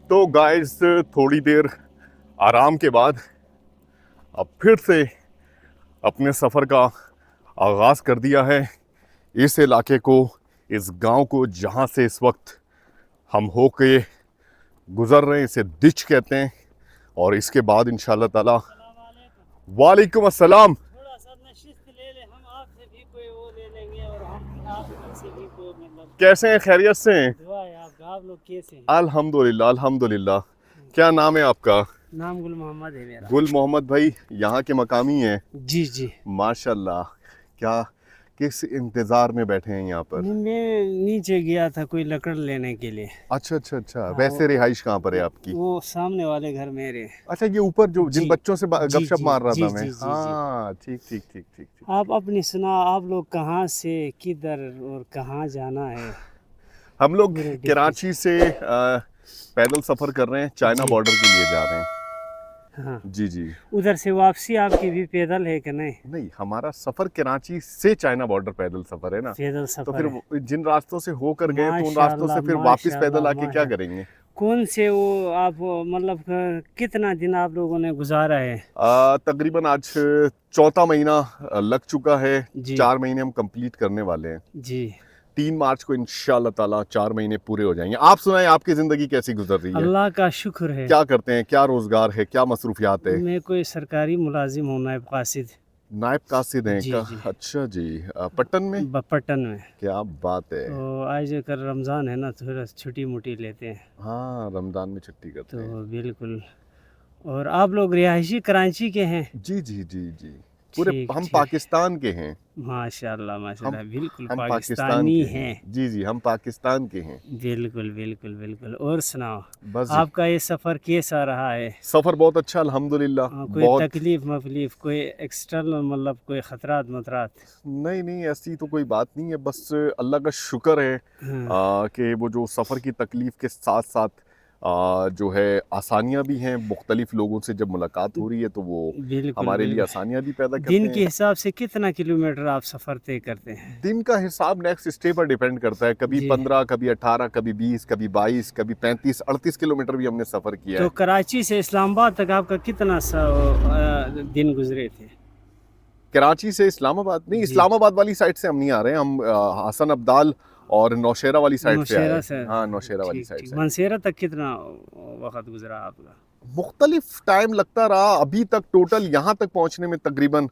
तो गाइस थोड़ी देर आराम के बाद अब फिर से अपने सफ़र का आगाज़ कर दिया है। इस इलाके को, इस गांव को जहां से इस वक्त हम होके गुज़र रहे हैं, इसे दिच कहते हैं। और इसके बाद इंशाल्लाह ताला वालेकुम अस्सलाम। थोड़ा सा नशिस्त ले ले, हम आपसे भी कोई वो ले लेंगे और हम आपसे भी कोई मतलब कैसे हैं, खैरियत से हैं? दुआ है। आप लोग कैसे हैं? अल्हम्दुलिल्लाह अल्हम्दुलिल्लाह। क्या नाम है आपका? नाम गुल मोहम्मद है मेरा। गुल मोहम्मद भाई यहाँ के मकामी हैं? जी जी। माशाल्लाह। क्या किस इंतज़ार में बैठे हैं यहाँ पर? मैं नीचे गया था कोई लकड़ लेने के लिए। अच्छा अच्छा अच्छा। वैसे रिहाइश कहाँ पर है आपकी? वो सामने वाले घर मेरे। अच्छा, ये ऊपर जो जिन जी बच्चों से जी गपशप जी मार रहा जी था मैं। जी जी जी। हाँ ठीक ठीक ठीक ठीक ठीक। आप अपनी सुना, आप लोग कहाँ से किधर और कहाँ जाना है? हम लोग पूरे डिस्ट्रिक्ट। कराची से पैदल सफ़र कर रहे हैं, चाइना जी। बॉर्डर के लिए जा रहे हैं। हाँ, जी जी। उधर से वापसी आपकी भी पैदल है कि नहीं? नहीं, हमारा सफ़र कराची से चाइना बॉर्डर पैदल सफ़र है ना। पैदल तो सफर फिर है। जिन रास्तों से होकर गए तो उन रास्तों से फिर वापस पैदल आके क्या करेंगे? कौन से वो आप मतलब कितना दिन आप लोगों ने गुजारा है? तकरीबन आज चौथा महीना लग चुका है। जी 4 महीने हम कंप्लीट करने वाले हैं। जी। 3 मार्च को इंशाल्लाह ताला 4 महीने पूरे हो जाएंगे। आप सुनाएं, आपकी ज़िंदगी कैसी गुजर रही है? अल्लाह का शुक्र है। क्या करते हैं, क्या रोज़गार है, क्या मसरूफियात है? मैं कोई सरकारी मुलाजिम हूँ, नायब कासिद। नायब कासिद हैं जी का? जी। अच्छा जी। पट्टन में? पट्टन में। क्या बात है। तो आज कल रमज़ान है ना, तो थोड़ा छुट्टी मुट्टी लेते हैं। हाँ, रमज़ान में छुट्टी करते तो हैं। बिल्कुल। और आप लोग रिहायशी कराची के हैं? जी जी जी जी। पूरे ठीक हम ठीक। पाकिस्तान के हैं। माशाल्लाह माशाल्लाह, बिल्कुल हम पाकिस्तान पाकिस्तानी के हैं। हैं। जी जी, हम पाकिस्तान के हैं। बिल्कुल बिल्कुल बिल्कुल। और सुनाओ, बस जी, आपका ये सफ़र कैसा रहा है? सफ़र बहुत अच्छा अल्हम्दुलिल्लाह। कोई बहुत। तकलीफ मकलीफ, कोई एक्सटर्नल मतलब कोई ख़तरात मतरात? नहीं नहीं, ऐसी तो कोई बात नहीं है। बस अल्लाह का शुक्र है हाँ, कि वो जो सफ़र की तकलीफ़ के साथ साथ जो है आसानियाँ भी हैं। मुख्तलिफ़ लोगों से जब मुलाकात हो रही है तो वो बिल्कुल हमारे लिए बिल्कुल। आसानियाँ भी पैदा करते दिन के हैं। हिसाब से कितना किलोमीटर आप सफ़र तय करते हैं? दिन का हिसाब नेक्स्ट स्टे पर डिपेंड करता है। कभी जी। 15, कभी 18, कभी 20, कभी 22, कभी 35, 38 किलोमीटर भी हमने सफ़र किया तो है। कराची से इस्लामाबाद तक आपका कितना दिन गुजरे थे? कराची से इस्लामाबाद नहीं, जी। इस्लामाबाद वाली साइड से हम नहीं आ रहे हैं। हम हसन अब्दाल और नौशेरा वाली साइड से आए नौशेरा हैं। से? हाँ, नौशेरा वाली ठीक साइड ठीक। से। मनसेरा तक कितना वक़्त गुजरा आपका? मुख्तलिफ टाइम लगता रहा। अभी तक टोटल यहाँ तक पहुँचने में तकरीबन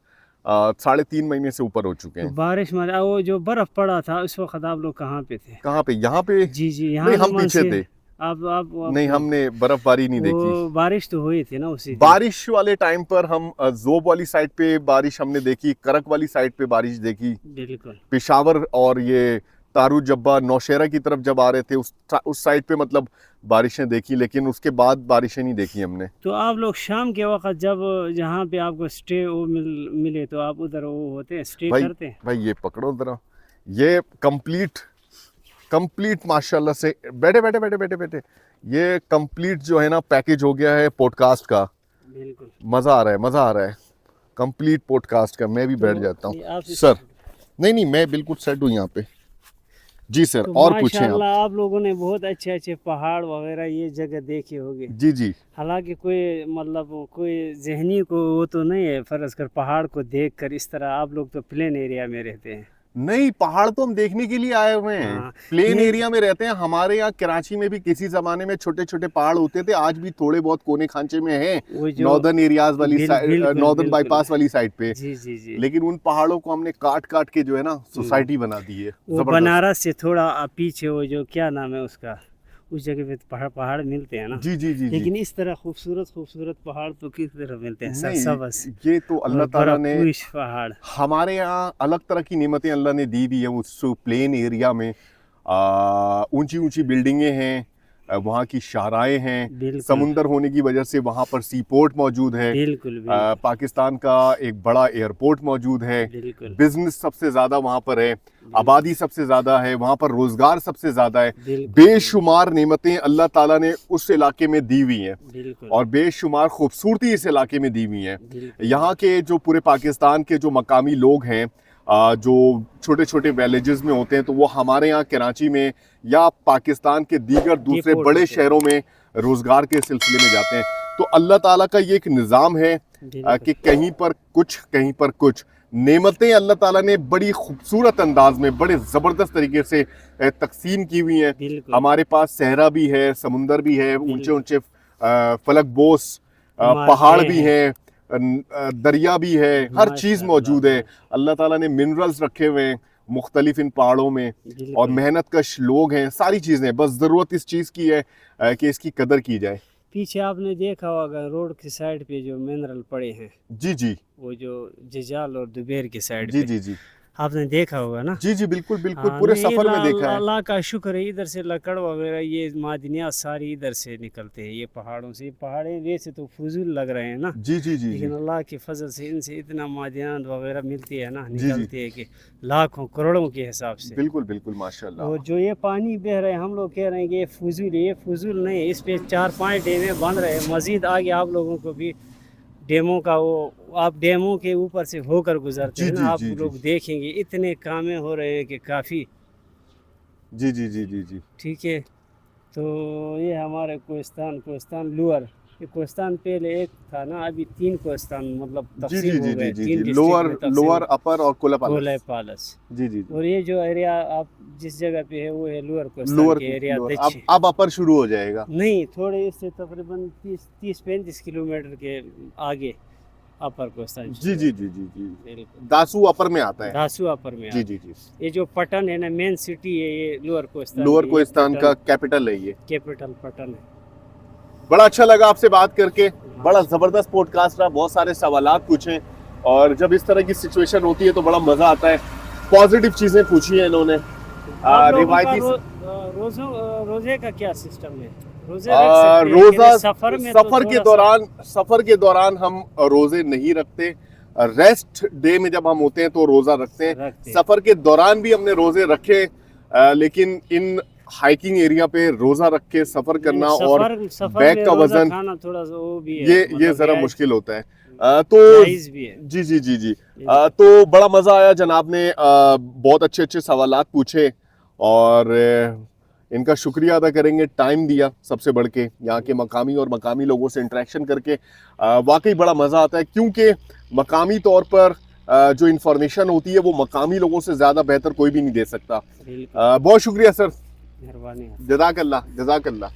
3.5 महीने से ऊपर हो चुके तो हैं। बारिश में वो जो बर्फ़ पड़ा था उस वक़्त आप लोग कहाँ पे थे? कहाँ पे? यहाँ पे? जी जी, नहीं, यहाँ ना हम पीछे मनसे थे। आप नहीं, हमने बर्फबारी नहीं देखी। वो बारिश तो हुई थी ना उसी दिन? बारिश वाले टाइम पर हम जोब वाली साइड पे बारिश हमने देखी, करक वाली साइड पे बारिश देखी, बिल्कुल। पेशावर और ये तारू जब्बा नौशेरा की तरफ जब आ रहे थे उस साइड पे मतलब बारिशें देखी, लेकिन उसके बाद बारिशें नहीं देखी हमने। तो आप लोग शाम के वक़्त जब जहाँ पे आपको स्टे वो मिले तो आप उधर वो होते हैं, स्टे भाई करते हैं? भाई ये पकड़ो जरा। ये कंप्लीट माशाल्लाह से बैठे बैठे बैठे बैठे बैठे ये कंप्लीट जो है ना पैकेज हो गया है पॉडकास्ट का। बिल्कुल। मज़ा आ रहा है, मज़ा आ रहा है। कंप्लीट पॉडकास्ट का। मैं भी बैठ तो जाता ये हूँ आप सर। नहीं, मैं बिल्कुल सेट हूँ यहाँ पे। जी सर, तो और पूछें आप। माशाल्लाह आप लोगों ने बहुत अच्छे अच्छे पहाड़ वगैरह ये जगह देखे होंगे। जी जी। हालांकि कोई मतलब कोई जहनी को वो तो नहीं है, फर्ज कर पहाड़ को देखकर इस तरह। आप लोग तो प्लेन एरिया में रहते हैं। नहीं, पहाड़ तो हम देखने के लिए आए हुए हैं। हाँ, प्लेन ये एरिया में रहते हैं। हमारे यहाँ कराची में भी किसी जमाने में छोटे छोटे पहाड़ होते थे, आज भी थोड़े बहुत कोने खांचे में हैं। वो जो नॉर्दर्न एरियाज वाली साइड, बिल्कुल नॉर्दर्न बिल्कुल। बाईपास वाली साइड पे। जी जी जी। लेकिन उन पहाड़ों को हमने काट काट के जो है ना सोसाइटी बना दी है। वो जबरदस्त। बनारस से थोड़ा पीछे वो जो क्या नाम है उसका, उस जगह पे पहाड़ पहाड़ मिलते हैं ना। जी जी जी जी। लेकिन इस तरह खूबसूरत खूबसूरत पहाड़ तो किस तरह मिलते हैं? नहीं, सरसब्ज ये तो और अल्लाह ताला ने बर्फपूश पहाड़। हमारे यहाँ अलग तरह की नेमतें अल्लाह ने दी भी है। उस प्लेन एरिया में ऊंची ऊंची बिल्डिंगें हैं, वहाँ की शाहराएं हैं। बिल्कुल समुंदर होने की वजह से वहाँ पर सी पोर्ट मौजूद है। बिल्कुल बिल्कुल पाकिस्तान का एक बड़ा एयरपोर्ट मौजूद है। बिल्कुल बिजनेस सबसे ज़्यादा वहाँ पर है, आबादी सबसे ज़्यादा है, वहाँ पर रोज़गार सबसे ज़्यादा है। बिल्कुल बेशुमार नेमतें अल्लाह ताला ने उस इलाके में दी हुई हैं बिल्कुल और बेशुमार खूबसूरती इस इलाके में दी हुई हैं। बिल्कुल। यहाँ के जो पूरे पाकिस्तान के जो मकामी लोग हैं, जो छोटे छोटे विलेजेस में होते हैं, तो वो हमारे यहाँ कराची में या पाकिस्तान के दीगर दूसरे डिपोर्ट बड़े होते हैं। शहरों में रोज़गार के सिलसिले में जाते हैं। तो अल्लाह ताला का ये एक निज़ाम है कि कहीं पर कुछ नेमतें अल्लाह ताला ने बड़ी खूबसूरत अंदाज में, बड़े ज़बरदस्त तरीके से तकसीम की हुई हैं। बिल्कुल हमारे पास सहरा भी है, समुंदर भी है, ऊंचे बिल्कुल। ऊंचे फलक बोस पहाड़ भी हैं, दरिया भी है, हर चीज़ मौजूद है। अल्लाह ताला ने मिनरल्स रखे हुए हैं मुख्तलिफ इन पहाड़ों में, और बिल्कुल। मेहनत कश लोग हैं, सारी चीज़ें, बस ज़रूरत इस चीज़ की है कि इसकी कदर की जाए। पीछे आपने देखा होगा रोड की साइड पे जो मिनरल पड़े हैं, जी जी वो जो जिजाल और दुबेर की साइड जी पे, जी जी आपने देखा होगा ना। जी जी बिल्कुल बिल्कुल, हाँ, पूरे नहीं, सफ़र में देखा है। अल्लाह का शुक्र है, इधर से लकड़ वगैरह ये मादनियात सारी इधर से निकलते हैं, ये पहाड़ों से। ये पहाड़े वैसे तो फजूल लग रहे हैं ना, जी जी जी लेकिन जी अल्लाह की फजल से इनसे इतना मादनियात वगैरह मिलती है ना, जी जी निकलती है कि लाखों करोड़ों के हिसाब से। बिल्कुल बिल्कुल माशाल्लाह। और जो ये पानी बह रहे हैं, हम लोग कह रहे हैं कि ये फजूल है, ये फजूल नहीं है। इस पे 4-5 डैमें बन रहे हैं। मजीद आगे आप लोगों को भी डैमों का वो, आप डैमों के ऊपर से होकर गुजरते जी हैं ना, जी आप जी जी लोग देखेंगे इतने कामें हो रहे हैं कि काफ़ी। जी जी जी जी जी ठीक है, तो ये हमारे कोस्तान लोअर, ये कोस्तान पहले एक था ना, अभी 3 कोस्तान मतलब जी तकसीम जी हो जी जी गए, जी 3 जी डिस्ट्रिक्ट लोअर में तकसीम लोअर अपर और कोला कोले पैलेस। पालस। जी जी जी और ये जो एरिया आप जिस जगह पे है वो है लोअर कोस्तान लोअर के एरिया लोअर दक्षिण। अब अपर शुरू हो जाएगा। नहीं, थोड़े इससे तकरीबन 30-35 किलोमीटर के आगे अपर कोस्तान जी शुरू जी होता जी है। जी जी बिल्कुल, दासू अपर में आता है। धासू अपर में जी आता जी है। जी ये जो पटन है ना, मेन सिटी है ये लोअर कोस्तान लोअर की, ये कोहिस्तान का पटन कैपिटल है ये। कैपिटल पटन है। बड़ा अच्छा लगा आपसे बात करके, बड़ा ज़बरदस्त पॉडकास्ट रहा, बहुत सारे सवालात पूछे, और जब इस तरह की सिचुएशन होती है तो बड़ा मज़ा आता है। पॉजिटिव चीज़ें पूछी हैं इन्होंने। आप लोगों का रिवायती रोजे का क्या सिस्टम है? रोजे रख सकते हैं कि रोज़ा नहीं? सफर में तो सफ़र के दौरान हम रोज़े नहीं रखते। रेस्ट डे में जब हम होते हैं तो रोज़ा रखते हैं। रखते हैं। सफ़र के दौरान भी हमने रोज़े रखे, लेकिन इन हाइकिंग एरिया पे रोज़ा रख के सफ़र नहीं, करना और सफर बैग में का रोजा वजन, खाना थोड़ा सा वो भी है, ये मतलब ज़रा जायज, मुश्किल होता है। तो जायज भी है। जी जी जी जी तो बड़ा मज़ा आया, जनाब ने बहुत अच्छे अच्छे सवालात पूछे, और इनका शुक्रिया अदा करेंगे, टाइम दिया, सबसे बढ़ के यहाँ के मकामी और मकामी लोगों से इंटरेक्शन करके वाकई बड़ा मज़ा आता है, क्योंकि मकामी तौर पर जो इन्फॉर्मेशन होती है वो मकामी लोगों से ज़्यादा बेहतर कोई भी नहीं दे सकता। बिल्कुल, बहुत शुक्रिया सर, मेहरबानी। जज़ाकल्लाह जज़ाकल्लाह।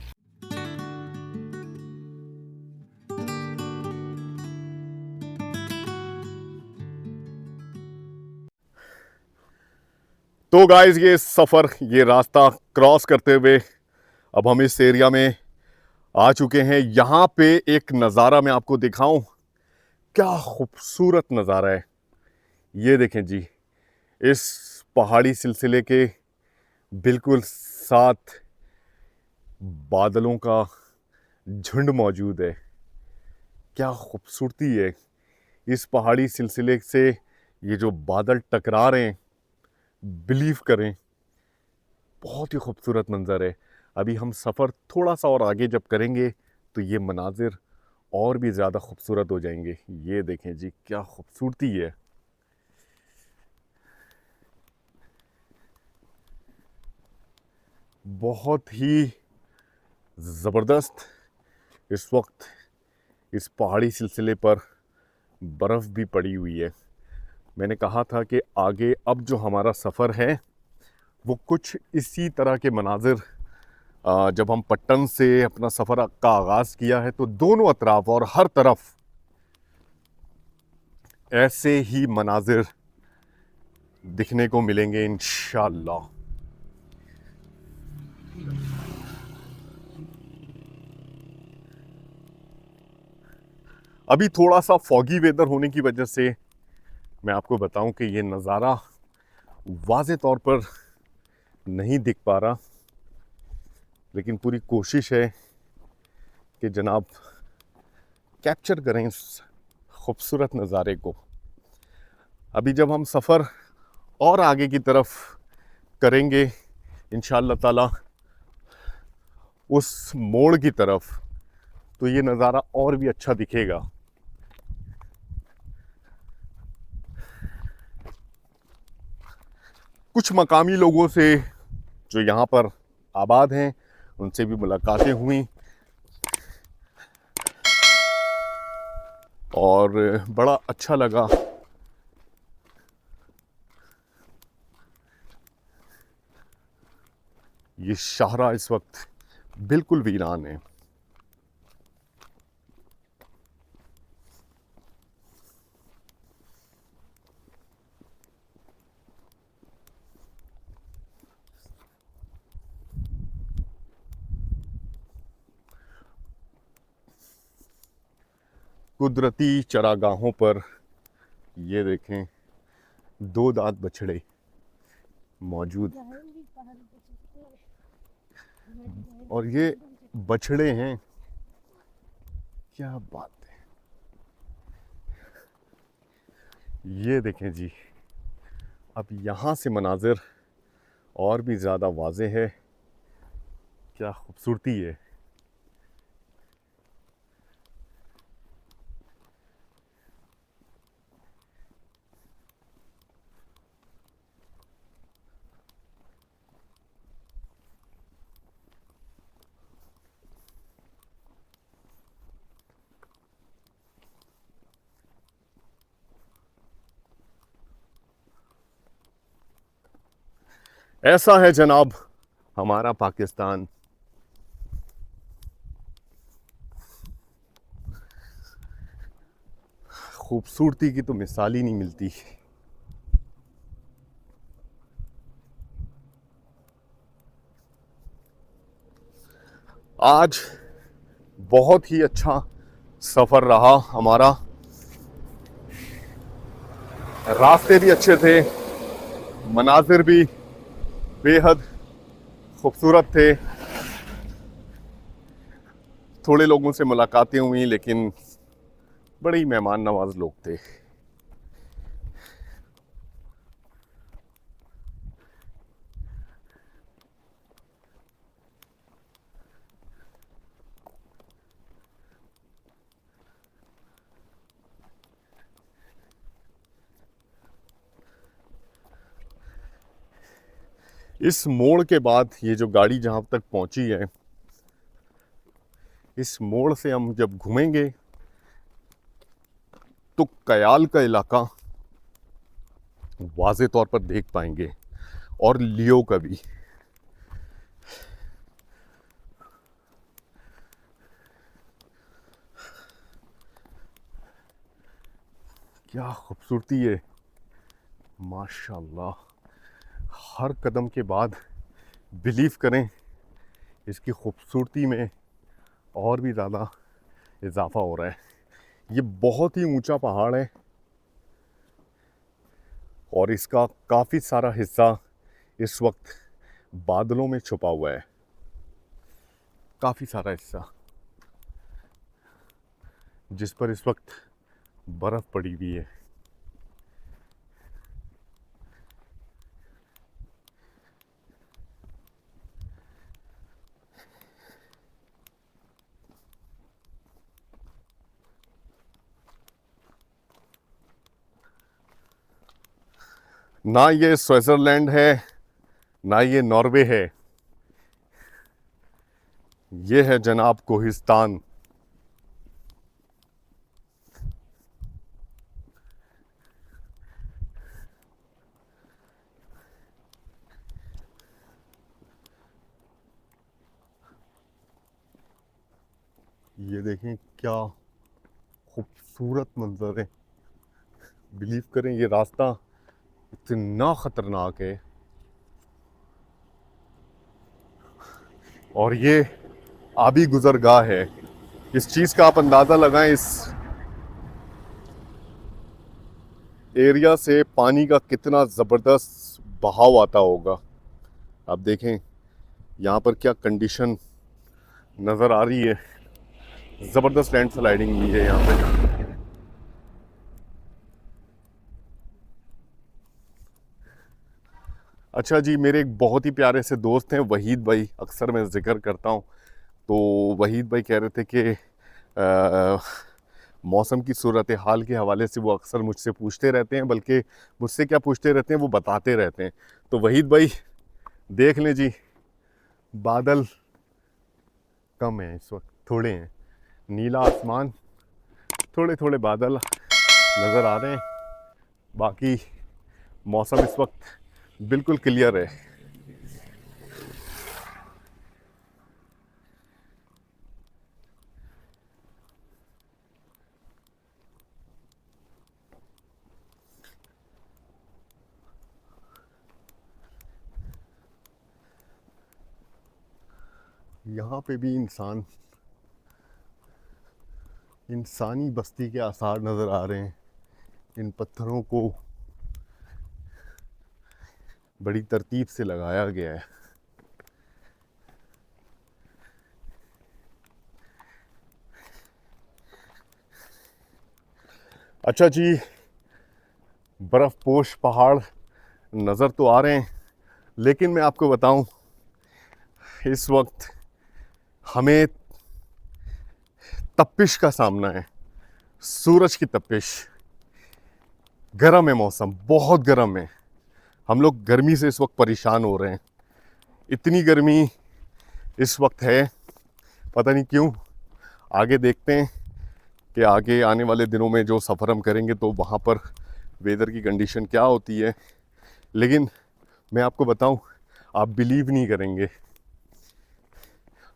तो गाइस, ये सफ़र, ये रास्ता क्रॉस करते हुए अब हम इस एरिया में आ चुके हैं। यहाँ पे एक नज़ारा मैं आपको दिखाऊं, क्या खूबसूरत नज़ारा है। ये देखें जी, इस पहाड़ी सिलसिले के बिल्कुल साथ बादलों का झुंड मौजूद है। क्या खूबसूरती है इस पहाड़ी सिलसिले से, ये जो बादल टकरा रहे हैं, बिलीव करें बहुत ही खूबसूरत मंज़र है। अभी हम सफ़र थोड़ा सा और आगे जब करेंगे तो ये मनाजिर और भी ज़्यादा खूबसूरत हो जाएंगे। ये देखें जी, क्या खूबसूरती है। बहुत ही ज़बरदस्त। इस वक्त इस पहाड़ी सिलसिले पर बर्फ़ भी पड़ी हुई है। मैंने कहा था कि आगे अब जो हमारा सफ़र है वो कुछ इसी तरह के मनाजिर, जब हम पट्टन से अपना सफ़र का आगाज़ किया है तो दोनों अतराफ और हर तरफ ऐसे ही मनाजिर दिखने को मिलेंगे इंशाअल्लाह। अभी थोड़ा सा फॉगी वेदर होने की वजह से मैं आपको बताऊं कि ये नज़ारा वाज़े तौर पर नहीं दिख पा रहा, लेकिन पूरी कोशिश है कि जनाब कैप्चर करें इस खूबसूरत नज़ारे को। अभी जब हम सफ़र और आगे की तरफ करेंगे इंशाअल्लाह ताला उस मोड़ की तरफ, तो ये नज़ारा और भी अच्छा दिखेगा। कुछ मकामी लोगों से जो यहाँ पर आबाद हैं उनसे भी मुलाकातें हुई, और बड़ा अच्छा लगा। ये शाहरा इस वक्त बिल्कुल वीरान है। कुदरती चरागाहों पर ये देखें 2 दांत बछड़े मौजूद, और ये बछड़े हैं। क्या बात है। ये देखें जी, अब यहाँ से मनाजिर और भी ज़्यादा वाज़े है। क्या खूबसूरती है। ऐसा है जनाब हमारा पाकिस्तान। खूबसूरती की तो मिसाल ही नहीं मिलती। आज बहुत ही अच्छा सफ़र रहा हमारा। रास्ते भी अच्छे थे, मनाजिर भी बेहद खूबसूरत थे। थोड़े लोगों से मुलाकातें हुई, लेकिन बड़े ही मेहमान नवाज लोग थे। इस मोड़ के बाद ये जो गाड़ी जहाँ तक पहुँची है, इस मोड़ से हम जब घूमेंगे तो कयाल का इलाका वाज़े तौर पर देख पाएंगे, और लियो का भी। क्या खूबसूरती है माशाल्लाह। हर कदम के बाद बिलीव करें इसकी खूबसूरती में और भी ज़्यादा इजाफा हो रहा है। ये बहुत ही ऊंचा पहाड़ है और इसका काफ़ी सारा हिस्सा इस वक्त बादलों में छुपा हुआ है। काफ़ी सारा हिस्सा जिस पर इस वक्त बर्फ़ पड़ी हुई है। ना ये स्विट्ज़रलैंड है, ना ये नॉर्वे है, ये है जनाब कोहिस्तान। ये देखें क्या खूबसूरत मंजर है। बिलीव करें ये रास्ता इतना ख़तरनाक है, और ये आबी गुजरगाह है। इस चीज़ का आप अंदाज़ा लगाएं, इस एरिया से पानी का कितना ज़बरदस्त बहाव आता होगा। आप देखें यहाँ पर क्या कंडीशन नज़र आ रही है। ज़बरदस्त लैंड स्लाइडिंग हुई है यहाँ पे। अच्छा जी, मेरे एक बहुत ही प्यारे से दोस्त हैं वहीद भाई, अक्सर मैं ज़िक्र करता हूँ। तो वहीद भाई कह रहे थे कि मौसम की सूरत हाल के हवाले से वो अक्सर मुझसे पूछते रहते हैं, बल्कि मुझसे क्या पूछते रहते हैं वो बताते रहते हैं। तो वहीद भाई देख लें जी, बादल कम हैं इस वक्त, थोड़े हैं, नीला आसमान थोड़े थोड़े बादल नज़र आ रहे हैं, बाकी मौसम इस वक्त बिल्कुल क्लियर है। यहाँ पे भी इंसानी बस्ती के आसार नज़र आ रहे हैं। इन पत्थरों को बड़ी तरतीब से लगाया गया है। अच्छा जी, बर्फ़पोश पहाड़ नज़र तो आ रहे हैं, लेकिन मैं आपको बताऊं, इस वक्त हमें तपिश का सामना है, सूरज की तपिश। गर्म है मौसम, बहुत गर्म है। हम लोग गर्मी से इस वक्त परेशान हो रहे हैं। इतनी गर्मी इस वक्त है, पता नहीं क्यों। आगे देखते हैं कि आगे आने वाले दिनों में जो सफ़र हम करेंगे तो वहाँ पर वेदर की कंडीशन क्या होती है। लेकिन मैं आपको बताऊं, आप बिलीव नहीं करेंगे,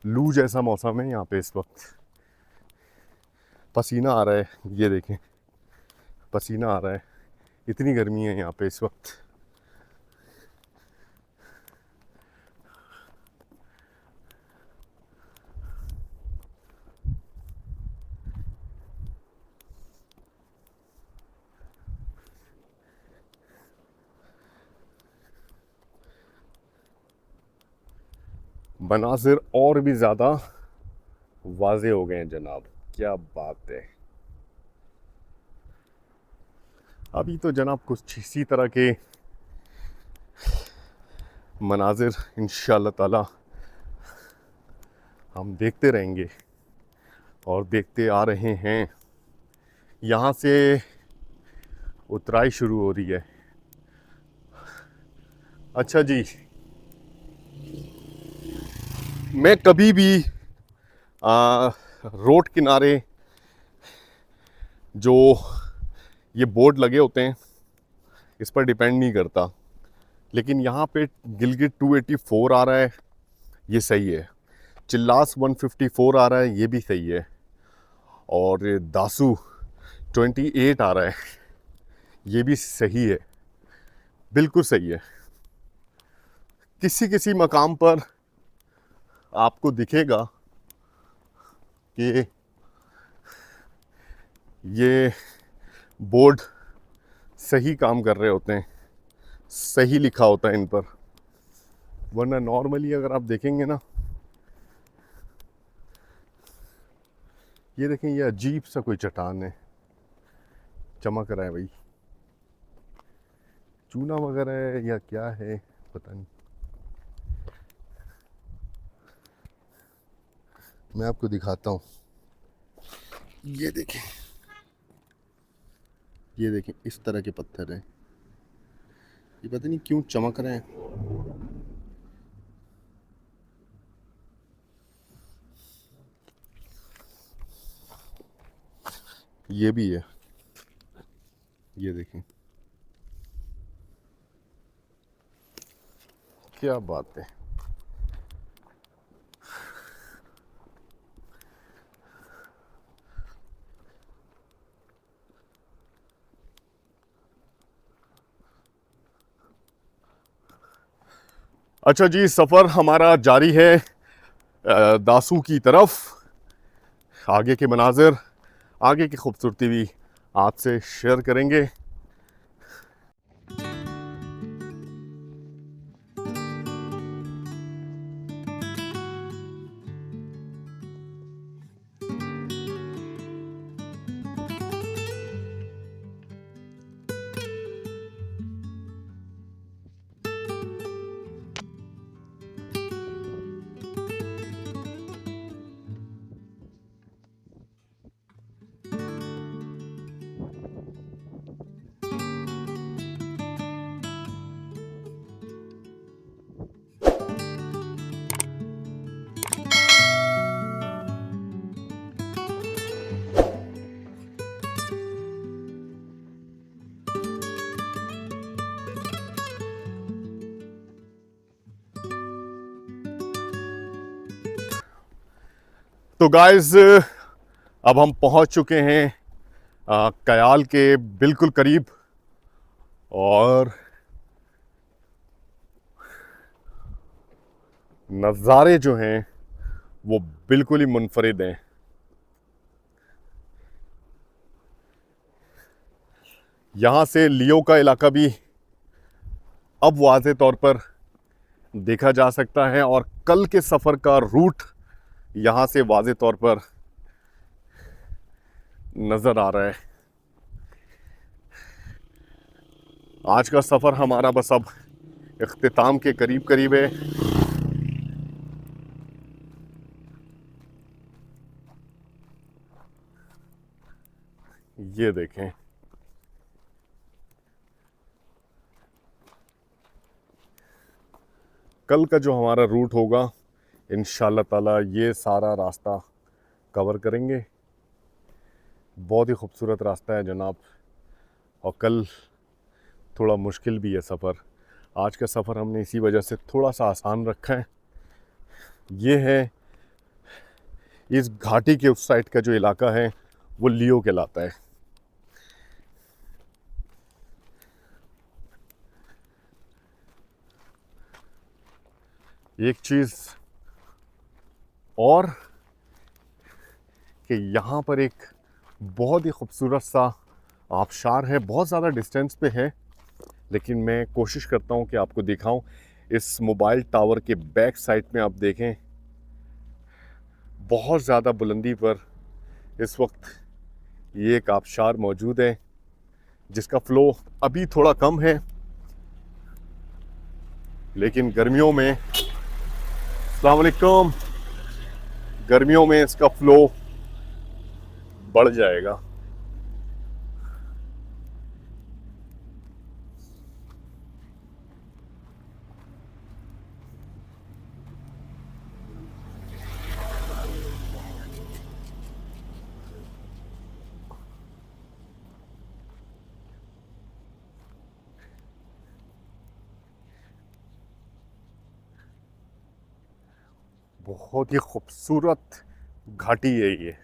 लू जैसा मौसम है यहाँ पे इस वक्त। पसीना आ रहा है, ये देखें, पसीना आ रहा है। इतनी गर्मी है यहाँ पे इस वक्त। मनाजिर और भी ज़्यादा वाज़े हो गए हैं जनाब, क्या बात है। अभी तो जनाब कुछ इसी तरह के मनाजिर इंशाअल्लाह ताला हम देखते रहेंगे और देखते आ रहे हैं। यहाँ से उतराई शुरू हो रही है। अच्छा जी, मैं कभी भी रोड किनारे जो ये बोर्ड लगे होते हैं इस पर डिपेंड नहीं करता, लेकिन यहाँ पे गिलगित 284 आ रहा है, ये सही है। चिल्लास 154 आ रहा है, ये भी सही है। और ये दासू 28 आ रहा है, ये भी सही है, बिल्कुल सही है। किसी किसी मकाम पर आपको दिखेगा कि ये बोर्ड सही काम कर रहे होते हैं, सही लिखा होता है इन पर, वरना नॉर्मली अगर आप देखेंगे ना, ये देखें, ये अजीब सा कोई चट्टान है, चमक रहा है भाई, चूना वगैरह है या क्या है पता नहीं। मैं आपको दिखाता हूँ, ये देखें, ये देखें, इस तरह के पत्थर हैं, ये पता नहीं क्यों चमक रहे हैं। ये भी है, ये देखें, क्या बात है। अच्छा जी, सफ़र हमारा जारी है दासू की तरफ। आगे के मनाजिर, आगे की खूबसूरती भी आपसे शेयर करेंगे। तो गाइस अब हम पहुंच चुके हैं कयाल के बिल्कुल करीब, और नज़ारे जो हैं वो बिल्कुल ही मुनफरिद हैं। यहाँ से लियो का इलाका भी अब वाज़े तौर पर देखा जा सकता है, और कल के सफ़र का रूट यहाँ से वाज़े तौर पर नज़र आ रहा है। आज का सफ़र हमारा बस अब इख्तिताम के करीब करीब है। ये देखें, कल का जो हमारा रूट होगा इंशाल्लाह ताला ये सारा रास्ता कवर करेंगे। बहुत ही खूबसूरत रास्ता है जनाब, और कल थोड़ा मुश्किल भी है सफ़र। आज का सफ़र हमने इसी वजह से थोड़ा सा आसान रखा है। ये है इस घाटी के उस साइड का जो इलाका है वो लियो कहलाता है। एक चीज़ और कि यहाँ पर एक बहुत ही खूबसूरत सा आबशार है, बहुत ज़्यादा डिस्टेंस पे है, लेकिन मैं कोशिश करता हूँ कि आपको दिखाऊं। इस मोबाइल टावर के बैक साइड में आप देखें, बहुत ज़्यादा बुलंदी पर इस वक्त ये एक आबशार मौजूद है जिसका फ़्लो अभी थोड़ा कम है, लेकिन गर्मियों में, अस्सलाम वालेकुम, गर्मियों में इसका फ़्लो बढ़ जाएगा। बहुत ही खूबसूरत घाटी है ये।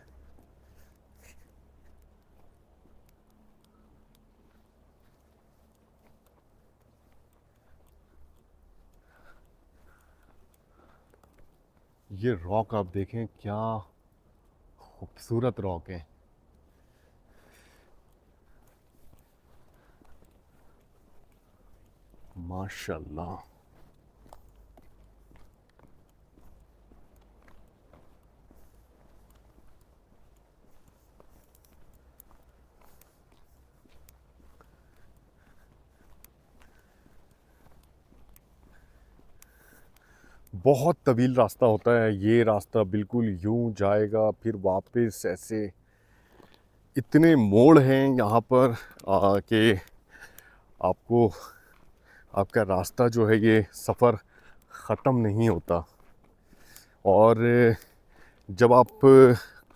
ये रॉक आप देखें, क्या खूबसूरत रॉक है। माशाल्लाह। बहुत तवील रास्ता होता है ये रास्ता, बिल्कुल यूं जाएगा फिर वापस ऐसे। इतने मोड़ हैं यहाँ पर कि आपको, आपका रास्ता जो है ये सफ़र ख़त्म नहीं होता। और जब आप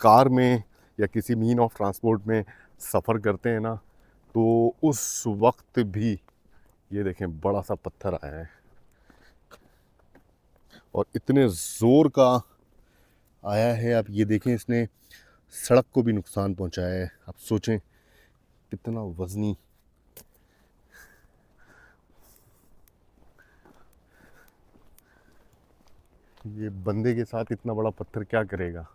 कार में या किसी मीन ऑफ ट्रांसपोर्ट में सफ़र करते हैं ना, तो उस वक्त भी ये देखें बड़ा सा पत्थर आया है, और इतने ज़ोर का आया है। आप ये देखें, इसने सड़क को भी नुकसान पहुंचाया है। आप सोचें कितना वज़नी। ये बंदे के साथ इतना बड़ा पत्थर क्या करेगा।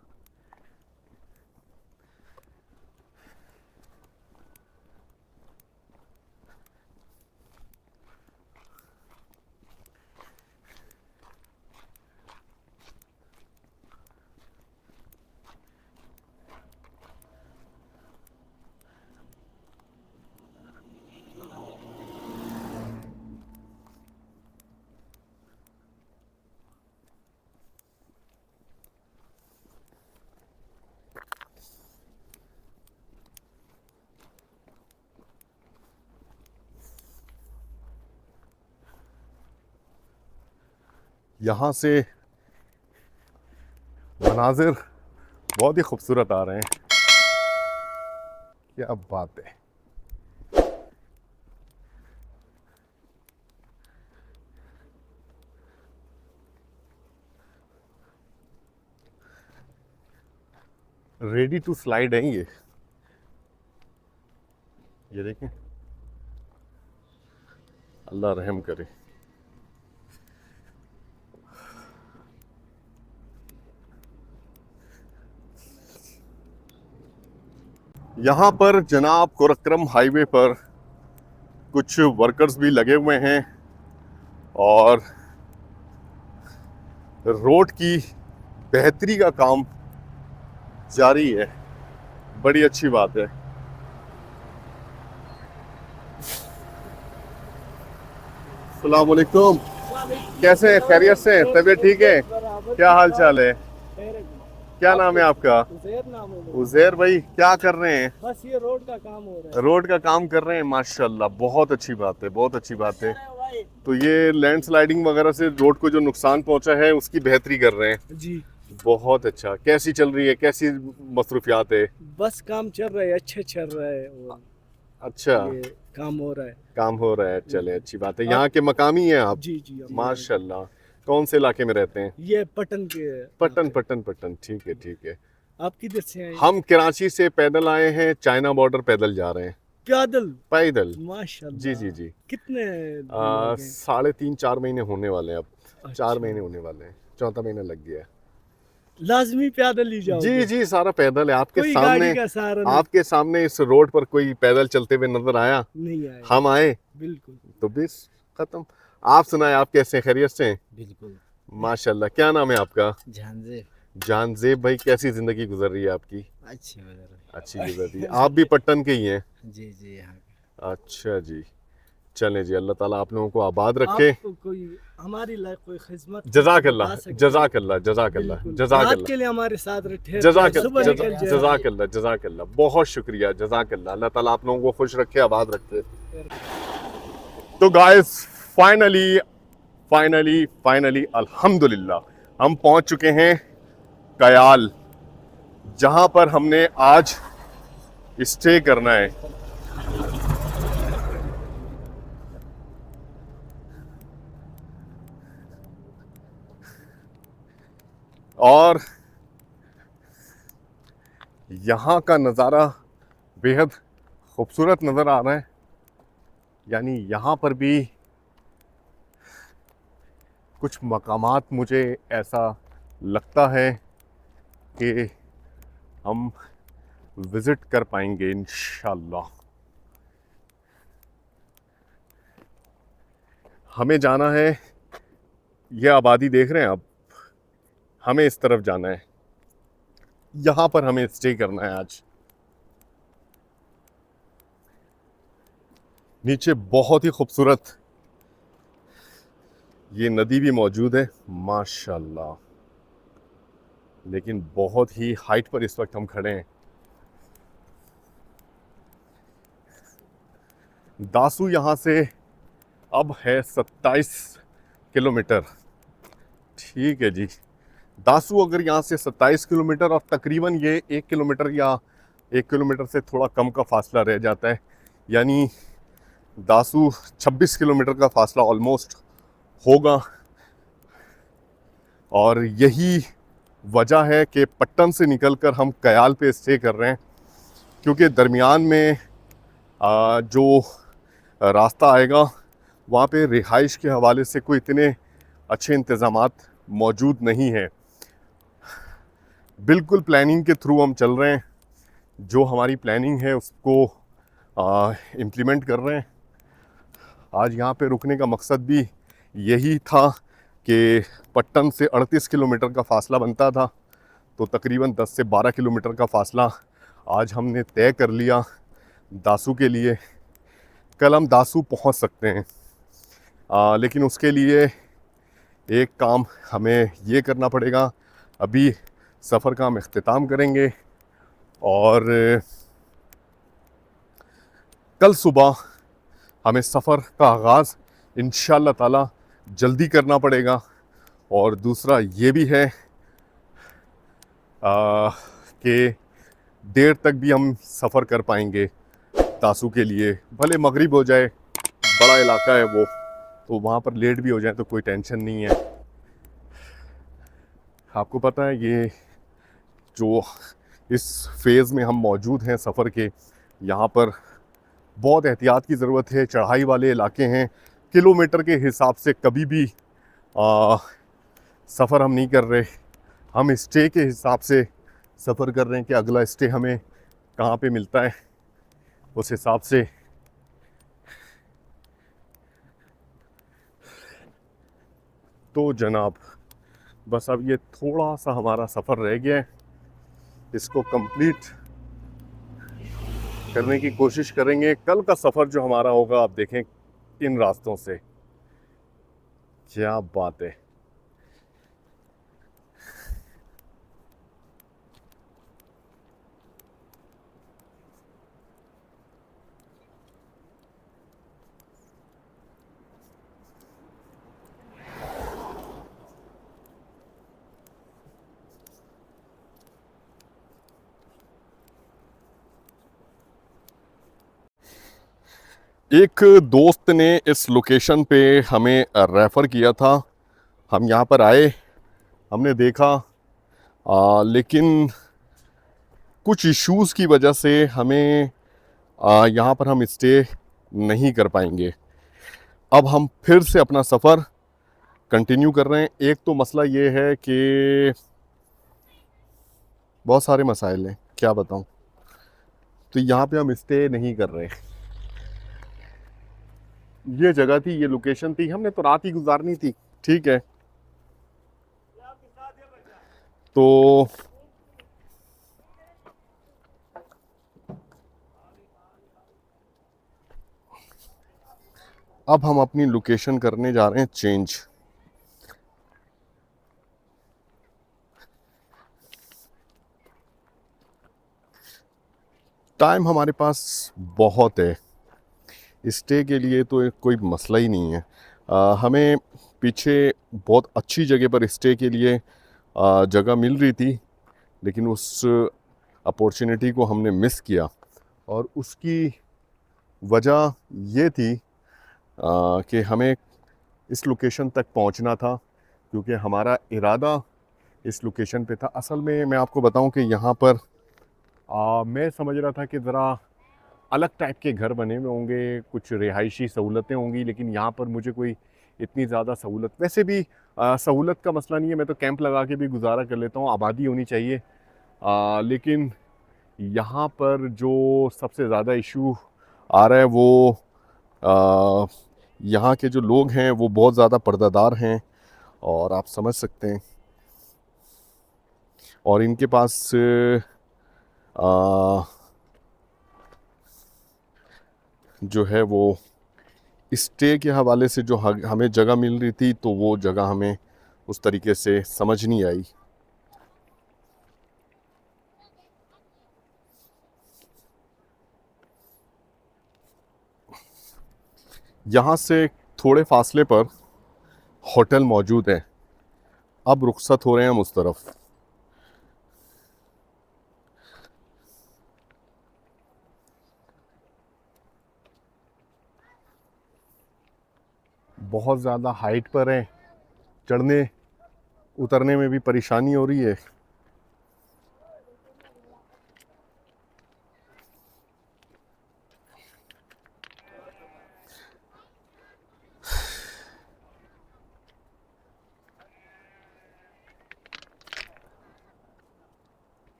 यहाँ से मनाजिर बहुत ही खूबसूरत आ रहे हैं। क्या बात है। रेडी टू स्लाइड है ये देखें, अल्लाह रहम करे। यहाँ पर जनाब कुरक्करम हाईवे पर कुछ वर्कर्स भी लगे हुए हैं और रोड की बेहतरी का काम जारी है। बड़ी अच्छी बात है। अस्सलाम वालेकुम, कैसे हैं? खैरियत से? तबीयत ठीक है? क्या हाल चाल है? क्या नाम है आपका? उज़ैर नाम है मेरा। उज़ैर भाई, क्या कर रहे हैं? बस ये रोड का काम हो रहा रोड का काम कर रहे हैं, माशाल्लाह, बहुत अच्छी बात है, बहुत अच्छी बात है। है तो ये लैंडस्लाइडिंग वगैरह से रोड को जो नुकसान पहुंचा है उसकी बेहतरी कर रहे हैं। जी। बहुत अच्छा। कैसी चल रही है, कैसी मसरूफियात है? बस काम चल रहा है, अच्छे चल रहा है वो, अच्छा, ये काम हो रहा है। काम हो रहा है, चले अच्छी बात है। यहाँ के मकामी हैं आप? जी जी हम- माशाल्लाह। कौन से इलाके में रहते हैं? ये पटन के पटन पटन पटन, ठीक है ठीक है। आप किधर से आए? हम कराची से पैदल आए हैं, चाइना बॉर्डर पैदल जा रहे हैं। पैदल? पैदल? माशाल्लाह। जी जी जी। कितने दिन लगे? 3.5-4 महीने होने वाले हैं अब। अच्छा। 4 महीने होने वाले हैं, चौथा महीना लग गया है। लाजमी पैदल ही जाओ? जी जी, सारा पैदल है। आपके कोई सामने, गाड़ी का सहारा नहीं? आपके सामने इस रोड पर कोई पैदल चलते हुए नजर आया? नहीं आए। हम आए बिल्कुल तो बस खत्म। आप सुनाए, आप कैसे हैं? खैरियत से हैं? बिल्कुल। माशाल्लाह। क्या नाम है आपका? झांझे। जानजेब भाई, कैसी जिंदगी गुजर रही है आपकी? अच्छी वजह। अच्छी गुजर रही है। आप भी पट्टन के ही हैं? जी जी यहाँ अच्छा जी, चलें जी, अल्लाह ताला आप लोगों को आबाद रखे। आपको कोई हमारी लाइफ कोई खिदमत जज़ाकल्लाह, बता सकते हैं? जज़ाकल्लाह, जज़ाकल्लाह, बिल्कुल। जज़ाकल्लाह, रात के लिए हमारे साथ रहे, जज़ाकल्लाह, सुबह निकल जाए। जज़ाकल्लाह, जज़ाकल्लाह, बहुत शुक्रिया, जज़ाकल्लाह। अल्लाह ताला आप लोगों को खुश रखे, आबाद रखे। तो गाइस, फाइनली अल्हम्दुलिल्लाह हम पहुंच चुके हैं कयाल, जहां पर हमने आज स्टे करना है। और यहाँ का नज़ारा बेहद खूबसूरत नज़र आ रहा है। यानी यहाँ पर भी कुछ मकामात मुझे ऐसा लगता है कि हम विज़िट कर पाएंगे इंशाल्लाह। हमें जाना है, ये आबादी देख रहे हैं आप, हमें इस तरफ जाना है। यहाँ पर हमें स्टे करना है आज। नीचे बहुत ही खूबसूरत ये नदी भी मौजूद है माशाल्लाह, लेकिन बहुत ही हाइट पर इस वक्त हम खड़े हैं। दासू यहाँ से अब है 27 किलोमीटर। ठीक है जी, दासू अगर यहाँ से 27 किलोमीटर और तकरीबन ये 1 किलोमीटर या 1 किलोमीटर से थोड़ा कम का फासला रह जाता है, यानी दासू 26 किलोमीटर का फासला ऑलमोस्ट होगा। और यही वजह है कि पट्टन से निकलकर हम कयाल पे स्टे कर रहे हैं, क्योंकि दरमियान में जो रास्ता आएगा वहाँ पे रिहाइश के हवाले से कोई इतने अच्छे इंतज़ामात मौजूद नहीं है। बिल्कुल प्लानिंग के थ्रू हम चल रहे हैं, जो हमारी प्लानिंग है उसको इम्प्लीमेंट कर रहे हैं। आज यहाँ पे रुकने का मकसद भी यही था कि पट्टन से 38 किलोमीटर का फ़ासला बनता था, तो तकरीबन 10 से 12 किलोमीटर का फ़ासला आज हमने तय कर लिया दासू के लिए। कल हम दासू पहुँच सकते हैं, लेकिन उसके लिए एक काम हमें ये करना पड़ेगा। अभी सफ़र का हम इख्तिताम करेंगे और कल सुबह हमें सफ़र का आगाज़ इंशाअल्लाह ताला जल्दी करना पड़ेगा। और दूसरा ये भी है कि देर तक भी हम सफ़र कर पाएंगे दासू के लिए। भले मगरिब हो जाए, बड़ा इलाका है वो, तो वहाँ पर लेट भी हो जाए तो कोई टेंशन नहीं है। आपको पता है ये जो इस फेज़ में हम मौजूद हैं सफ़र के। यहाँ पर बहुत एहतियात की ज़रूरत है, चढ़ाई वाले इलाके हैं, किलोमीटर के हिसाब से कभी भी सफ़र हम नहीं कर रहे, हम स्टे के हिसाब से सफ़र कर रहे हैं कि अगला स्टे हमें कहाँ पे मिलता है, उस हिसाब से। तो जनाब बस अब ये थोड़ा सा हमारा सफ़र रह गया है, इसको कंप्लीट करने की कोशिश करेंगे। कल का सफ़र जो हमारा होगा आप देखें इन रास्तों से, क्या बात है। एक दोस्त ने इस लोकेशन पे हमें रेफ़र किया था, हम यहाँ पर आए, हमने देखा, लेकिन कुछ इश्यूज़ की वजह से हमें यहाँ पर हम स्टे नहीं कर पाएंगे। अब हम फिर से अपना सफ़र कंटिन्यू कर रहे हैं। एक तो मसला ये है कि बहुत सारे मसाइल हैं, क्या बताऊँ। तो यहाँ पे हम स्टे नहीं कर रहे। ये जगह थी, ये लोकेशन थी, हमने तो रात ही गुजारनी थी, ठीक है। तो अब हम अपनी लोकेशन करने जा रहे हैं चेंज। टाइम हमारे पास बहुत है, स्टे के लिए तो कोई मसला ही नहीं है। हमें पीछे बहुत अच्छी जगह पर स्टे के लिए जगह मिल रही थी, लेकिन उस अपॉर्चुनिटी को हमने मिस किया, और उसकी वजह ये थी कि हमें इस लोकेशन तक पहुंचना था, क्योंकि हमारा इरादा इस लोकेशन पे था। असल में मैं आपको बताऊं कि यहाँ पर मैं समझ रहा था कि ज़रा अलग टाइप के घर बने हुए होंगे, कुछ रिहायशी सहूलतें होंगी, लेकिन यहाँ पर मुझे कोई इतनी ज़्यादा सहूलत, वैसे भी सहूलत का मसला नहीं है, मैं तो कैंप लगा के भी गुजारा कर लेता हूँ, आबादी होनी चाहिए। लेकिन यहाँ पर जो सबसे ज़्यादा इशू आ रहा है वो आ, यहाँ के जो लोग हैं वो बहुत ज़्यादा पर्दादार हैं, और आप समझ सकते हैं, और इनके पास आ, जो है वो स्टे के हवाले से जो हमें जगह मिल रही थी, तो वो जगह हमें उस तरीके से समझ नहीं आई। यहाँ से थोड़े फासले पर होटल मौजूद है, अब रुखसत हो रहे हैं हम उस तरफ। बहुत ज़्यादा हाइट पर है, चढ़ने उतरने में भी परेशानी हो रही है।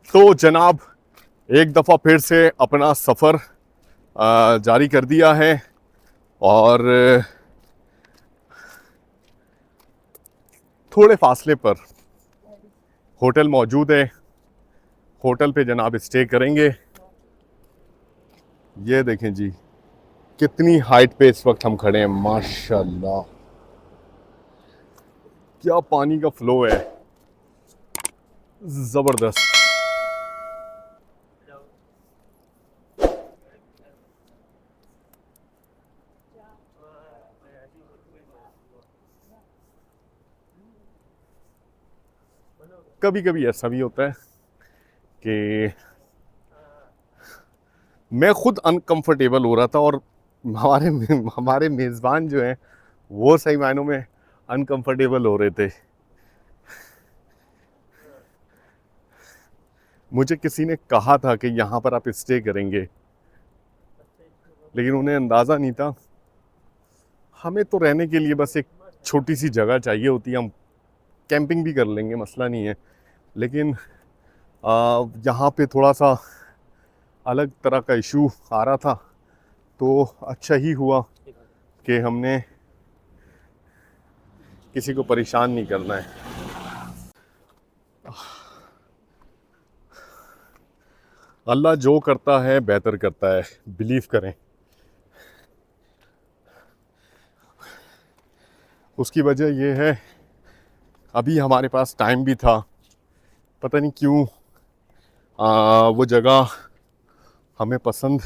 तो जनाब एक दफ़ा फिर से अपना सफ़र जारी कर दिया है, और थोड़े फासले पर होटल मौजूद है, होटल पे जनाब स्टे करेंगे। ये देखें जी कितनी हाइट पे इस वक्त हम खड़े हैं, माशाल्लाह क्या पानी का फ्लो है, ज़बरदस्त। कभी कभी ऐसा भी होता है कि मैं खुद अनकंफर्टेबल हो रहा था और हमारे हमारे मेज़बान जो हैं वो सही मायनों में अनकंफर्टेबल हो रहे थे। मुझे किसी ने कहा था कि यहाँ पर आप स्टे करेंगे, लेकिन उन्हें अंदाज़ा नहीं था। हमें तो रहने के लिए बस एक छोटी सी जगह चाहिए होती है, हम कैंपिंग भी कर लेंगे, मसला नहीं है। लेकिन यहाँ पे थोड़ा सा अलग तरह का इशू आ रहा था, तो अच्छा ही हुआ कि हमने किसी को परेशान नहीं करना है। अल्लाह जो करता है बेहतर करता है, बिलीव करें। उसकी वजह यह है, अभी हमारे पास टाइम भी था, पता नहीं क्यों वो जगह हमें पसंद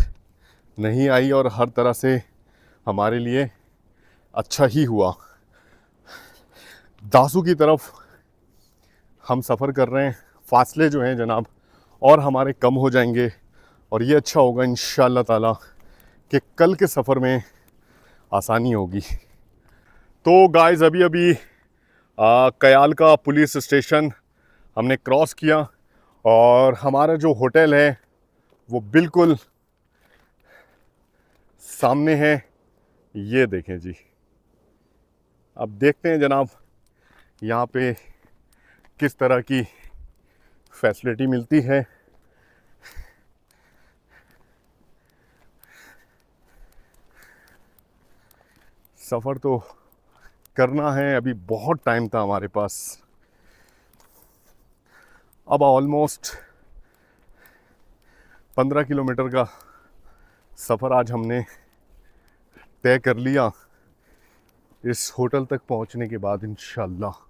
नहीं आई और हर तरह से हमारे लिए अच्छा ही हुआ। दासू की तरफ हम सफ़र कर रहे हैं, फासले जो हैं जनाब और हमारे कम हो जाएंगे और ये अच्छा होगा इंशाअल्लाह ताला कि कल के सफ़र में आसानी होगी। तो गाइस अभी अभी कयाल का पुलिस स्टेशन हमने क्रॉस किया और हमारा जो होटल है वो बिल्कुल सामने है। ये देखें जी, अब देखते हैं जनाब यहाँ पे किस तरह की फैसिलिटी मिलती है। सफ़र तो करना है, अभी बहुत टाइम था हमारे पास। अब ऑलमोस्ट 15 किलोमीटर का सफ़र आज हमने तय कर लिया इस होटल तक पहुंचने के बाद इंशाअल्लाह।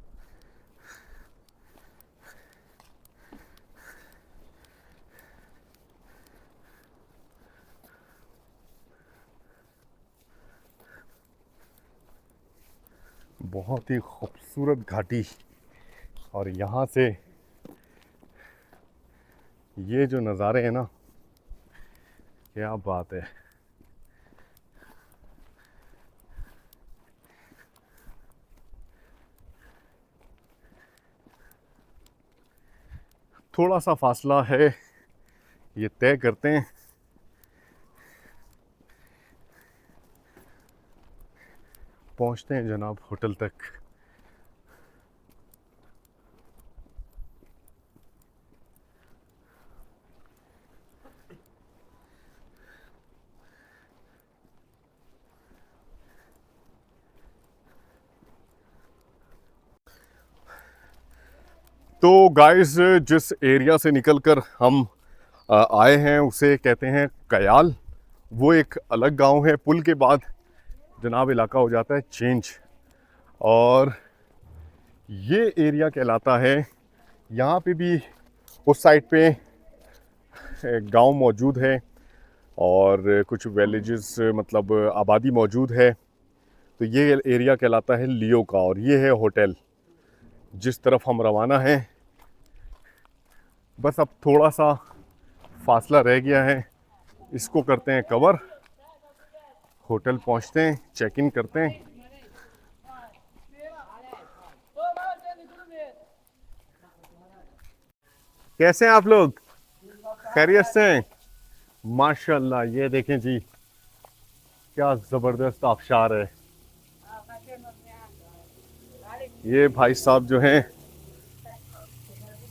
बहुत ही खूबसूरत घाटी और यहाँ से ये जो नज़ारे हैं ना, क्या बात है। थोड़ा सा फासला है, ये तय करते हैं। पहुंचते हैं जनाब होटल तक। तो गाइस जिस एरिया से निकलकर हम आए हैं उसे कहते हैं कयाल। वो एक अलग गांव है, पुल के बाद जनाब इलाका हो जाता है चेंज और ये एरिया कहलाता है। यहाँ पे भी उस साइड पे गांव मौजूद है और कुछ विलेजेस मतलब आबादी मौजूद है। तो ये एरिया कहलाता है लियो का और ये है होटल जिस तरफ हम रवाना हैं। बस अब थोड़ा सा फासला रह गया है, इसको करते हैं कवर। होटल पहुंचते हैं, चेक इन करते हैं। कैसे हैं आप लोग? खैरियत से हैं? माशाल्लाह, ये देखें जी क्या ज़बरदस्त आबशार है। ये भाई साहब जो हैं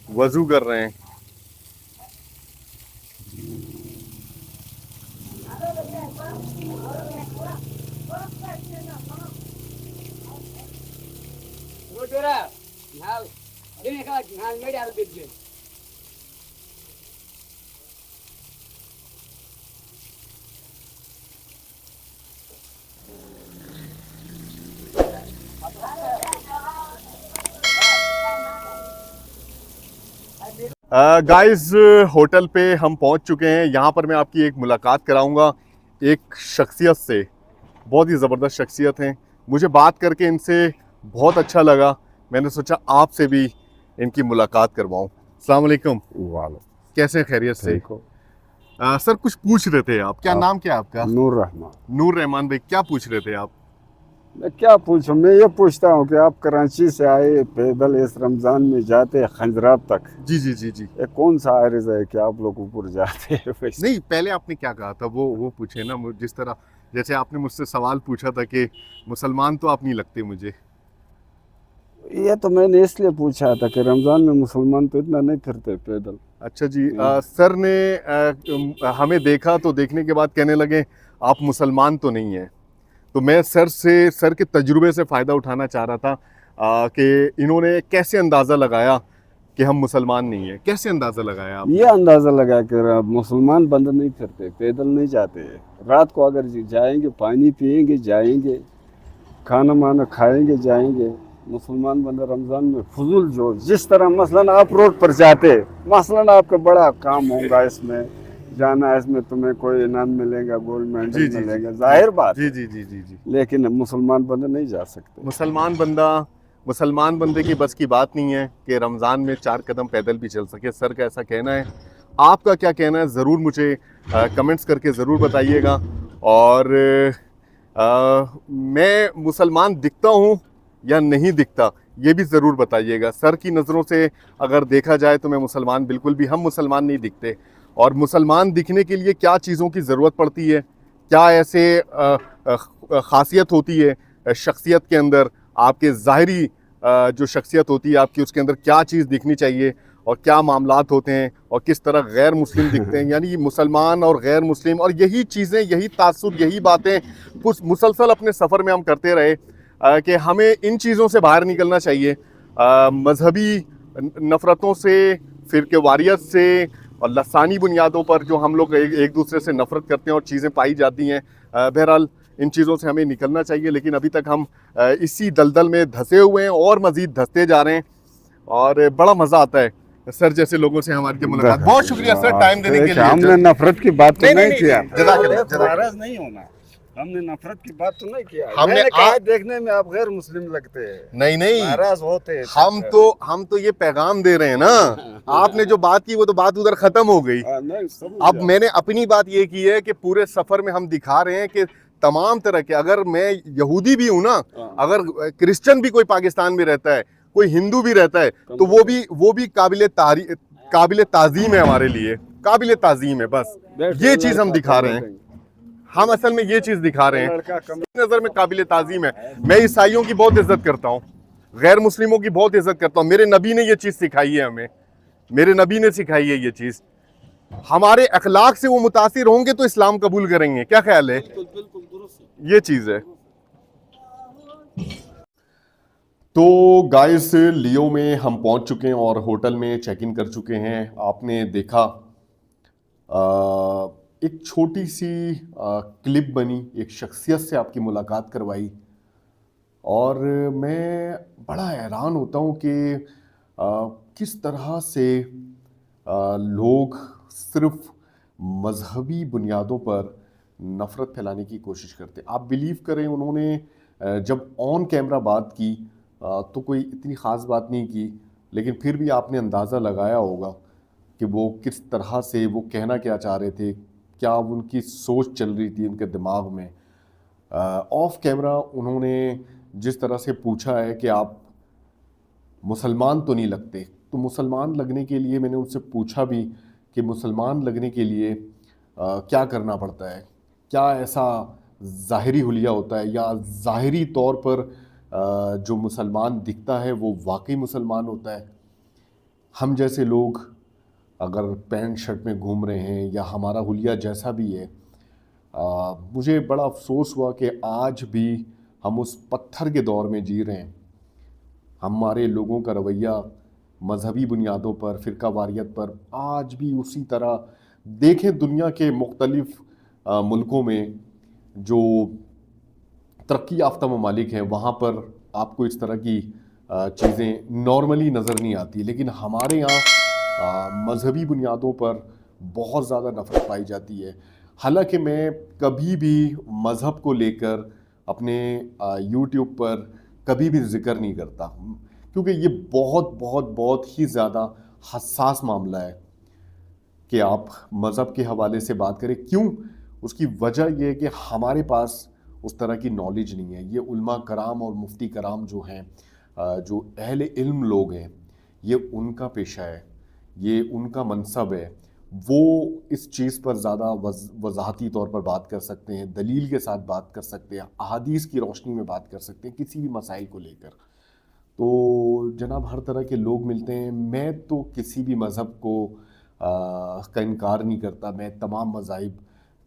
वज़ू कर रहे हैं। गाइस होटल पे हम पहुंच चुके हैं। यहाँ पर मैं आपकी एक मुलाकात कराऊंगा एक शख्सियत से, बहुत ही ज़बरदस्त शख्सियत हैं। मुझे बात करके इनसे बहुत अच्छा लगा मैंने सोचा आपसे भी इनकी मुलाकात करवाऊं। अस्सलाम वालेकुम, वालो कैसे हैं, खैरियत से? ठीक हो। सर कुछ पूछ रहे थे आप, क्या आप- नाम क्या है आपका? नूर रहमान। नूर रहमान भाई, क्या पूछ रहे थे आप? मैं क्या पूछूं, मैं ये पूछता हूँ कि आप कराची से आए पैदल इस रमज़ान में जाते खंजरात तक, जी जी जी जी। ये कौन सा आरिज़ है कि आप लोग ऊपर जाते हैं वैसे? नहीं, पहले आपने क्या कहा था वो पूछे ना, जिस तरह जैसे आपने मुझसे सवाल पूछा था कि मुसलमान तो आप नहीं लगते मुझे। ये तो मैंने इसलिए पूछा था कि रमज़ान में मुसलमान तो इतना नहीं फिरते पैदल। अच्छा जी, सर ने हमें देखा तो देखने के बाद कहने लगे आप मुसलमान तो नहीं हैं। तो मैं सर के तजुर्बे से फ़ायदा उठाना चाह रहा था कि इन्होंने कैसे अंदाज़ा लगाया कि हम मुसलमान नहीं हैं, कैसे अंदाज़ा लगाया आप? ये अंदाज़ा लगा कि मुसलमान बंद नहीं फिरते, पैदल नहीं जाते। रात को अगर जाएंगे पानी पिएंगे जाएंगे, खाना माना खाएंगे जाएंगे। मुसलमान बंदा रमज़ान में फजूल जो जिस तरह मसलन आप रोड पर जाते, मसलन आपका बड़ा काम होगा इसमें जाना है, इसमें तुम्हें कोई इनाम मिलेगा, गोल्ड जी मेडल जी जी मिलेगा, जाहिर बात जी है। जी जी जी जी। लेकिन मुसलमान बंदा नहीं जा सकते। मुसलमान बंदे की बस की बात नहीं है कि रमज़ान में 4 कदम पैदल भी चल सके। सर का ऐसा कहना है, आपका क्या कहना है, ज़रूर मुझे कमेंट्स करके ज़रूर बताइएगा। और मैं मुसलमान दिखता हूँ या नहीं दिखता, ये भी ज़रूर बताइएगा। सर की नज़रों से अगर देखा जाए तो मैं मुसलमान बिल्कुल भी, हम मुसलमान नहीं दिखते। और मुसलमान दिखने के लिए क्या चीज़ों की ज़रूरत पड़ती है, क्या ऐसे ख़ासियत होती है शख्सियत के अंदर, आपके ज़ाहरी जो शख्सियत होती है आपकी, उसके अंदर क्या चीज़ दिखनी चाहिए और क्या मामलात होते हैं और किस तरह गैर मुस्लिम दिखते हैं, यानी मुसलमान और गैर मुस्लिम, और यही चीज़ें, यही तासुर, यही बातें मुसलसल अपने सफ़र में हम करते रहे कि हमें इन चीज़ों से बाहर निकलना चाहिए। मजहबी नफ़रतों से, फ़िरक़ेवारियत से और लसानी बुनियादों पर जो हम लोग एक दूसरे से नफ़रत करते हैं और चीज़ें पाई जाती हैं, बहरहाल इन चीज़ों से हमें निकलना चाहिए। लेकिन अभी तक हम इसी दलदल में धंसे हुए हैं और मज़ीद धंसते जा रहे हैं, और बड़ा मज़ा आता है सर जैसे लोगों से हमारी मुलाकात। बहुत शुक्रिया सर टाइम देने के लिए। हमने नफरत की बात तो नहीं किया। जज़ाकल्लाह। नाराज नहीं होना, हमने नफरत की बात तो नहीं किया। हमने मैंने कहा देखने में आप गैर मुस्लिम लगते हैं, नहीं, नाराज होते हैं। हम तो ये पैगाम दे रहे हैं ना। आपने जो बात की वो तो बात उधर खत्म हो गई। अब मैंने अपनी बात ये की है कि पूरे सफर में हम दिखा रहे हैं कि तमाम तरह के, अगर मैं यहूदी भी हूं ना, अगर क्रिश्चियन भी कोई पाकिस्तान में रहता है, कोई हिंदू भी रहता है, तो वो भी काबिल ताज़ीम है हमारे लिए, काबिल ताज़ीम है। बस ये चीज़ हम दिखा रहे हैं, हम असल में ये चीज़ दिखा रहे हैं, नज़र में काबिल ताज़ीम है। मैं ईसाइयों की बहुत इज्जत करता हूँ, गैर मुस्लिमों की बहुत इज्जत करता हूँ। मेरे नबी ने ये चीज़ सिखाई है हमें, मेरे नबी ने सिखाई है ये चीज़। हमारे अखलाक से वो मुतासिर होंगे तो इस्लाम कबूल करेंगे। क्या ख्याल है? ये चीज़ है। तो गाइस, लियो में हम पहुंच चुके हैं और होटल में चेक इन कर चुके हैं। आपने देखा एक छोटी सी क्लिप बनी, एक शख्सियत से आपकी मुलाकात करवाई, और मैं बड़ा हैरान होता हूँ कि किस तरह से लोग सिर्फ मजहबी बुनियादों पर नफ़रत फैलाने की कोशिश करते हैं। आप बिलीव करें, उन्होंने जब ऑन कैमरा बात की तो कोई इतनी ख़ास बात नहीं की, लेकिन फिर भी आपने अंदाज़ा लगाया होगा कि वो किस तरह से, वो कहना क्या चाह रहे थे, क्या उनकी सोच चल रही थी उनके दिमाग में। ऑफ कैमरा उन्होंने जिस तरह से पूछा है कि आप मुसलमान तो नहीं लगते, तो मुसलमान लगने के लिए मैंने उनसे पूछा भी कि मुसलमान लगने के लिए क्या करना पड़ता है, क्या ऐसा ज़ाहिरी हुलिया होता है, या ज़ाहिरी तौर पर जो मुसलमान दिखता है वो वाकई मुसलमान होता है। हम जैसे लोग अगर पैंट शर्ट में घूम रहे हैं, या हमारा हुलिया जैसा भी है, मुझे बड़ा अफसोस हुआ कि आज भी हम उस पत्थर के दौर में जी रहे हैं। हमारे लोगों का रवैया मजहबी बुनियादों पर, फ़िरका वारियत पर आज भी उसी तरह। देखें दुनिया के मुख्तलिफ मुल्कों में जो तरक्की याफ्ता ममालिक हैं, वहाँ पर आपको इस तरह की चीज़ें नॉर्मली नज़र नहीं आती, लेकिन हमारे यहाँ मजहबी बुनियादों पर बहुत ज़्यादा नफ़रत पाई जाती है। हालांकि मैं कभी भी मज़हब को लेकर अपने यूट्यूब पर कभी भी जिक्र नहीं करता, क्योंकि ये बहुत बहुत बहुत ही ज़्यादा हसास मामला है कि आप मज़हब के हवाले से बात करें। क्यों? उसकी वजह ये है कि हमारे पास उस तरह की नॉलेज नहीं है। ये उलमा कराम और मुफ्ती कराम जो हैं, जो अहले इल्म लोग हैं, ये उनका पेशा है, ये उनका मनसब है। वो इस चीज़ पर ज़्यादा वजाहती तौर पर बात कर सकते हैं, दलील के साथ बात कर सकते हैं, अहादीस की रोशनी में बात कर सकते हैं किसी भी मसाइल को लेकर। तो जनाब हर तरह के लोग मिलते हैं। मैं तो किसी भी मज़हब को का इनकार नहीं करता। मैं तमाम मज़ाहिब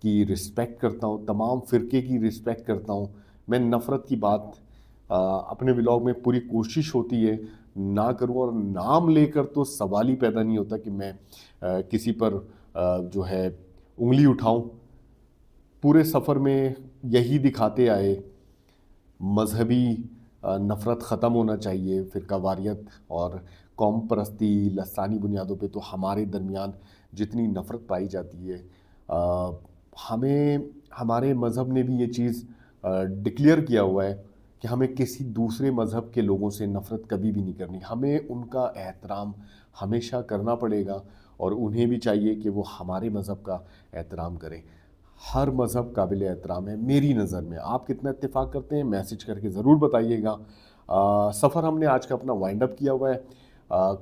की रिस्पेक्ट करता हूँ, तमाम फ़िरके की रिस्पेक्ट करता हूँ। मैं नफ़रत की बात अपने व्लॉग में पूरी कोशिश होती है ना करूँ, और नाम लेकर तो सवाल ही पैदा नहीं होता कि मैं किसी पर जो है उंगली उठाऊं। पूरे सफ़र में यही दिखाते आए, मजहबी नफ़रत ख़त्म होना चाहिए, फ़िरकावारियत और कौम परस्ती लसानी बुनियादों पे तो हमारे दरमियान जितनी नफ़रत पाई जाती है, हमें हमारे मज़हब ने भी ये चीज़ डिक्लेयर किया हुआ है कि हमें किसी दूसरे मज़हब के लोगों से नफ़रत कभी भी नहीं करनी। हमें उनका एहतराम हमेशा करना पड़ेगा और उन्हें भी चाहिए कि वो हमारे मज़हब का एहतराम करें। हर मज़हब काबिल एहतराम है मेरी नज़र में। आप कितना इत्तेफाक करते हैं मैसेज करके ज़रूर बताइएगा। सफ़र हमने आज का अपना वाइंड अप किया हुआ है।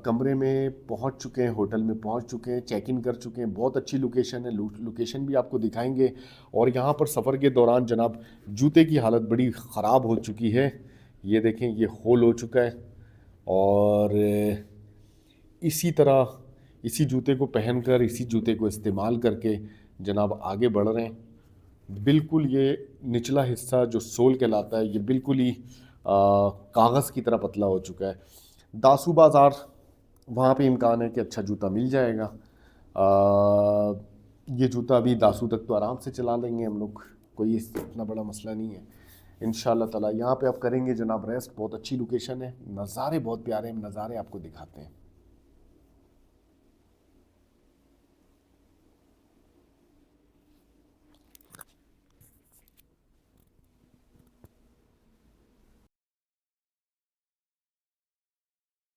कमरे में पहुंच चुके हैं, होटल में पहुंच चुके हैं, चेक इन कर चुके हैं। बहुत अच्छी लोकेशन है, लोकेशन भी आपको दिखाएंगे। और यहाँ पर सफ़र के दौरान जनाब जूते की हालत बड़ी ख़राब हो चुकी है। ये देखें, ये होल हो चुका है। और इसी तरह इसी जूते को पहनकर, इसी जूते को इस्तेमाल करके जनाब आगे बढ़ रहे हैं। बिल्कुल ये निचला हिस्सा जो सोल कहलाता है, ये बिल्कुल ही कागज़ की तरह पतला हो चुका है। दासू बाज़ार, वहाँ पे इम्कान है कि अच्छा जूता मिल जाएगा। ये जूता अभी दासू तक तो आराम से चला लेंगे हम लोग, कोई इतना बड़ा मसला नहीं है इंशाअल्लाह ताला। यहाँ पे आप करेंगे जनाब रेस्ट। बहुत अच्छी लोकेशन है, नज़ारे बहुत प्यारे हैं, नज़ारे आपको दिखाते हैं।